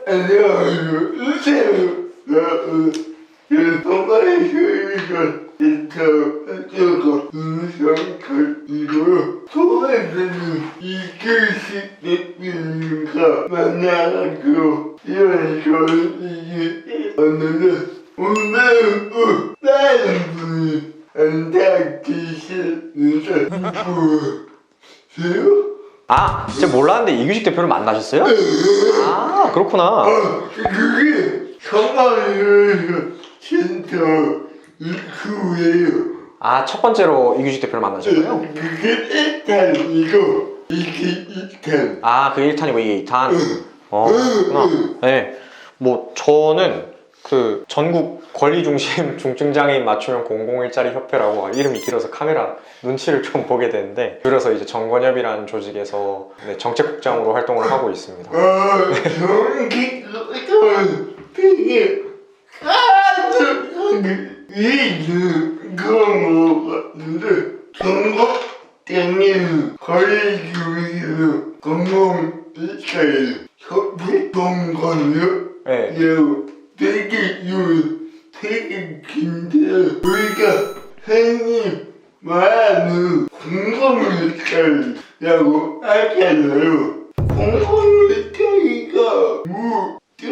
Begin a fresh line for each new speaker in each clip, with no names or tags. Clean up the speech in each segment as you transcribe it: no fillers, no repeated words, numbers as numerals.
안녕하세요. 소외되는 이글씨님과 만나가지고 이런 소식이 왔는데 오늘은 다른 분이 안타 계시는데 누구세요?
아, 제가 몰랐는데 이규식 대표를 만나셨어요? 아, 그렇구나.
그게 성화를 센터 이후에요.
아, 첫 번째로 이규식 대표를 만나셨어요?
그게 1탄이고 이게 2탄.
아, 그 1탄이고 이게 2탄. 그렇구나. 네. 뭐, 저는 그 전국 권리중심 중증장애인 맞춤형 공공일자리 협회라고 이름이 길어서 카메라 눈치를 좀 보게 되는데, 그래서 이제 정권협이라는 조직에서 네, 정책국장으로 활동을 하고 있습니다.
저기 되게 아주 이는 그런 거 같은데 전국장애인 권리중심 공공일자리 협회 동권이요?
네.
되게 긴데 우리가 흔히 말하는 공공일자리라고 하잖아요. 공공일자리가 뭐죠?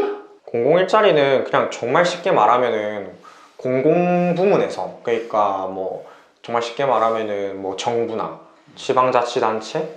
공공일자리는 그냥 정말 쉽게 말하면은 공공부문에서, 그러니까 뭐 정말 쉽게 말하면은 뭐 정부나 지방자치단체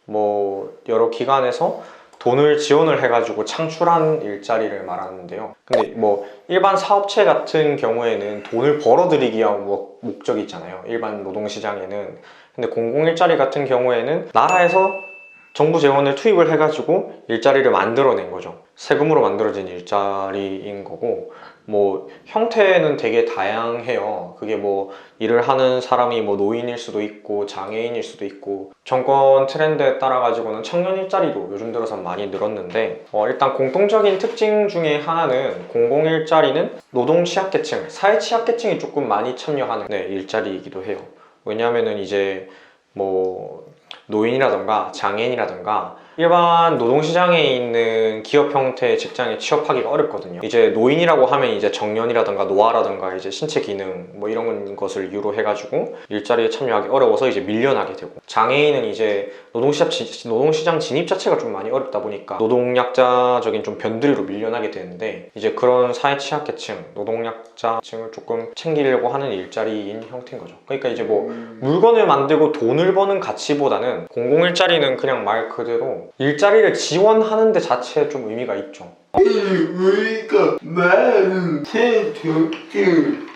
뭐 여러 기관에서 돈을 지원을 해가지고 창출한 일자리를 말하는데요. 근데 뭐 일반 사업체 같은 경우에는 돈을 벌어들이기 위한 목적이 있잖아요. 일반 노동시장에는. 근데 공공일자리 같은 경우에는 나라에서 정부 재원을 투입을 해가지고 일자리를 만들어낸 거죠. 세금으로 만들어진 일자리인 거고, 뭐 형태는 되게 다양해요. 그게 뭐 일을 하는 사람이 뭐 노인일 수도 있고 장애인일 수도 있고, 정권 트렌드에 따라 가지고는 청년 일자리도 요즘 들어서 많이 늘었는데, 일단 공통적인 특징 중에 하나는 공공일자리는 노동 취약계층, 사회 취약계층이 조금 많이 참여하는 일자리이기도 해요. 왜냐하면은 이제 뭐 노인이라던가 장애인이라던가 일반 노동시장에 있는 기업 형태의 직장에 취업하기가 어렵거든요. 이제 노인이라고 하면 이제 정년이라던가 노화라던가 이제 신체 기능 뭐 이런 것을 이유로 해가지고 일자리에 참여하기 어려워서 이제 밀려나게 되고, 장애인은 이제 노동시장 진입 자체가 좀 많이 어렵다 보니까 노동약자적인 좀 변두리로 밀려나게 되는데, 이제 그런 사회 취약계층, 노동약자층을 조금 챙기려고 하는 일자리인 형태인 거죠. 그러니까 이제 뭐 물건을 만들고 돈을 버는 가치보다는 공공일자리는 그냥 말 그대로 일자리를 지원하는 데 자체에 좀 의미가 있죠.
우리가 말하는 최저층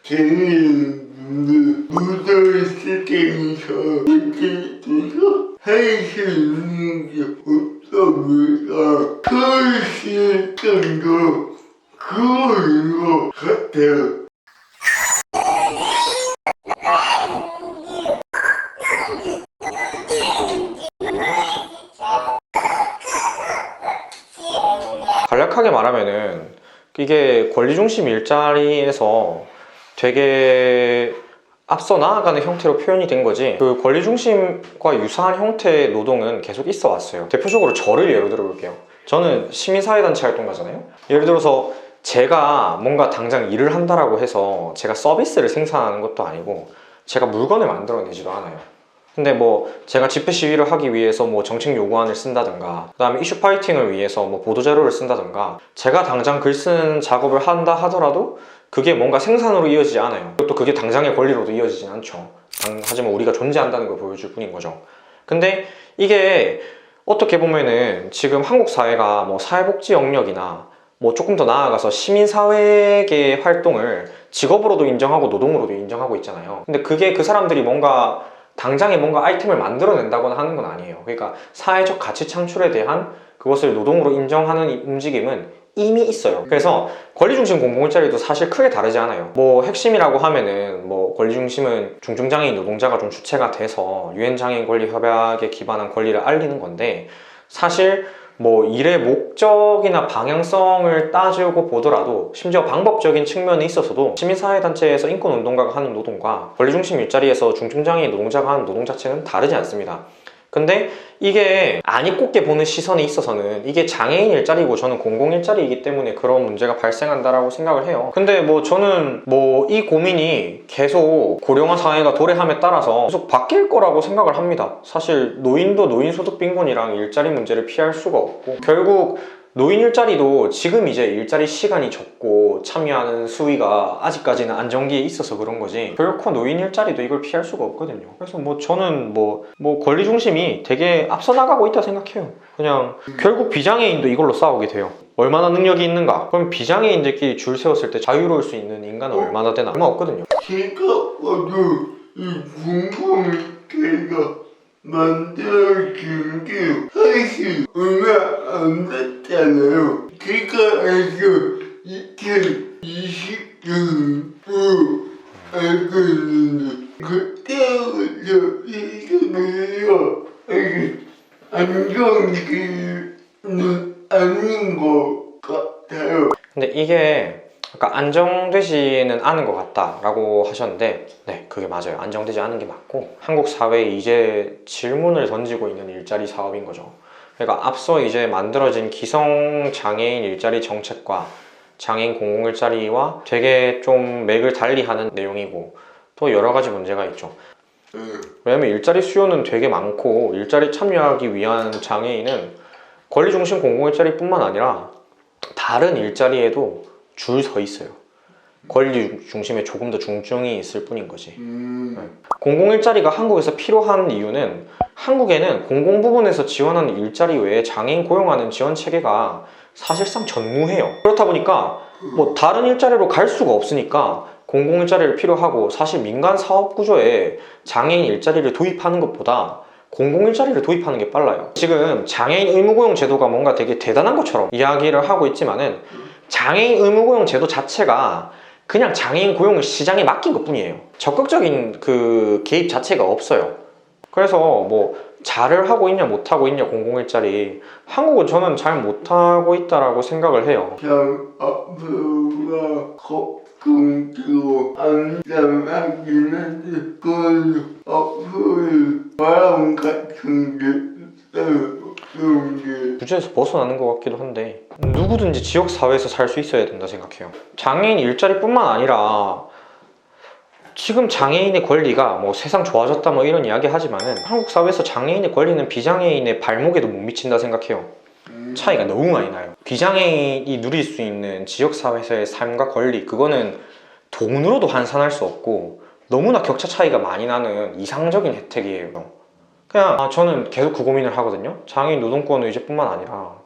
장애인분들 무도시장에서 할 수 있는 게 없어 보니까 서울시 정도 그거인 것 같아요.
간략하게 말하면은 이게 권리중심 일자리에서 되게 앞서 나아가는 형태로 표현이 된 거지, 그 권리중심과 유사한 형태의 노동은 계속 있어 왔어요. 대표적으로 저를 예로 들어 볼게요. 저는 시민사회단체 활동가잖아요. 예를 들어서 제가 뭔가 당장 일을 한다라고 해서 제가 서비스를 생산하는 것도 아니고 제가 물건을 만들어내지도 않아요. 근데 뭐 제가 집회 시위를 하기 위해서 뭐 정책 요구안을 쓴다든가, 그 다음에 이슈 파이팅을 위해서 뭐 보도자료를 쓴다든가, 제가 당장 글 쓰는 작업을 한다 하더라도 그게 뭔가 생산으로 이어지지 않아요. 또 그게 당장의 권리로도 이어지진 않죠. 하지만 우리가 존재한다는 걸 보여줄 뿐인 거죠. 근데 이게 어떻게 보면은 지금 한국 사회가 뭐 사회복지 영역이나 뭐 조금 더 나아가서 시민사회계 활동을 직업으로도 인정하고 노동으로도 인정하고 있잖아요. 근데 그게 그 사람들이 뭔가 당장에 뭔가 아이템을 만들어낸다거나 하는 건 아니에요. 그러니까 사회적 가치 창출에 대한 그것을 노동으로 인정하는 움직임은 이미 있어요. 그래서 권리중심 공공일자리도 사실 크게 다르지 않아요. 뭐 핵심이라고 하면은 뭐 권리중심은 중증장애인 노동자가 좀 주체가 돼서 유엔장애인 권리 협약에 기반한 권리를 알리는 건데, 사실 뭐 일의 목적이나 방향성을 따지고 보더라도, 심지어 방법적인 측면에 있어서도 시민사회단체에서 인권운동가가 하는 노동과 권리중심 일자리에서 중증장애인 노동자가 하는 노동 자체는 다르지 않습니다. 근데 이게 안 입곱게 보는 시선에 있어서는 이게 장애인 일자리고 저는 공공 일자리이기 때문에 그런 문제가 발생한다라고 생각을 해요. 근데 뭐 저는 뭐 이 고민이 계속 고령화 사회가 도래함에 따라서 계속 바뀔 거라고 생각을 합니다. 사실 노인도 노인소득 빈곤이랑 일자리 문제를 피할 수가 없고, 결국 노인 일자리도 지금 이제 일자리 시간이 적고 참여하는 수위가 아직까지는 안정기에 있어서 그런 거지, 결코 노인 일자리도 이걸 피할 수가 없거든요. 그래서 뭐 저는 뭐 권리 중심이 되게 앞서 나가고 있다 생각해요. 그냥 결국 비장애인도 이걸로 싸우게 돼요. 얼마나 능력이 있는가? 그럼 비장애인들끼리 줄 세웠을 때 자유로울 수 있는 인간은 얼마나 되나? 얼마 없거든요.
제가 봐도 이 공공체가 만들어진 게 사실 얼마 안 됐잖아요. 제가 알고 2020년도 알고 있는데 그때부터 이거는요 안정기는 아닌 것 같아요.
근데 이게 아까 안정되지는 않은 것 같다라고 하셨는데, 네, 그게 맞아요. 안정되지 않은 게 맞고, 한국 사회에 이제 질문을 던지고 있는 일자리 사업인 거죠. 그러니까 앞서 이제 만들어진 기성 장애인 일자리 정책과 장애인 공공 일자리와 되게 좀 맥을 달리하는 내용이고, 또 여러 가지 문제가 있죠. 왜냐면 일자리 수요는 되게 많고, 일자리 참여하기 위한 장애인은 권리 중심 공공 일자리뿐만 아니라 다른 일자리에도 줄 서 있어요. 권리 중심에 조금 더 중증이 있을 뿐인 거지. 공공 일자리가 한국에서 필요한 이유는, 한국에는 공공 부분에서 지원하는 일자리 외에 장애인 고용하는 지원 체계가 사실상 전무해요. 그렇다 보니까 뭐 다른 일자리로 갈 수가 없으니까 공공 일자리를 필요하고, 사실 민간 사업 구조에 장애인 일자리를 도입하는 것보다 공공 일자리를 도입하는 게 빨라요. 지금 장애인 의무고용 제도가 뭔가 되게 대단한 것처럼 이야기를 하고 있지만은, 장애인 의무고용 제도 자체가 그냥 장애인 고용을 시장에 맡긴 것 뿐이에요. 적극적인 그 개입 자체가 없어요. 그래서 뭐 잘을 하고 있냐 못하고 있냐 공공 일자리, 한국은 저는 잘 못하고 있다라고 생각을 해요.
참 앞으로가 걱정되고 안전하긴 한데 그건 앞으로 바람 같은 게 있어요. 그런 게
주제에서 벗어나는 것 같기도 한데, 누구든지 지역사회에서 살 수 있어야 된다 생각해요. 장애인 일자리뿐만 아니라 지금 장애인의 권리가 뭐 세상 좋아졌다 뭐 이런 이야기 하지만은, 한국 사회에서 장애인의 권리는 비장애인의 발목에도 못 미친다 생각해요. 차이가 너무 많이 나요. 비장애인이 누릴 수 있는 지역사회에서의 삶과 권리, 그거는 돈으로도 환산할 수 없고 너무나 격차 차이가 많이 나는 이상적인 혜택이에요. 그냥 저는 계속 그 고민을 하거든요. 장애인 노동권 의제뿐만 아니라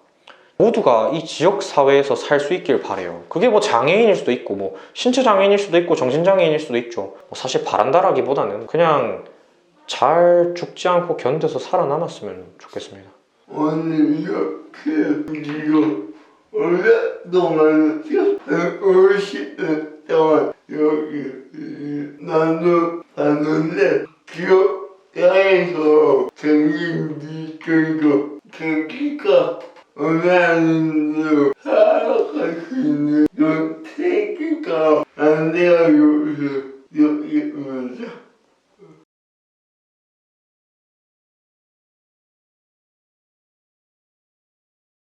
모두가 이 지역사회에서 살 수 있길 바래요. 그게 뭐 장애인일 수도 있고, 뭐 신체 장애인일 수도 있고 정신장애인일 수도 있죠. 뭐 사실 바란다라기보다는 그냥 잘 죽지 않고 견뎌서 살아남았으면 좋겠습니다.
오늘 이렇게 우리가 오랫동안 한 50년 동안 여기 나눴는데 기억자에서 생긴지들도 자기가 원하는 대로 살아갈 수 있는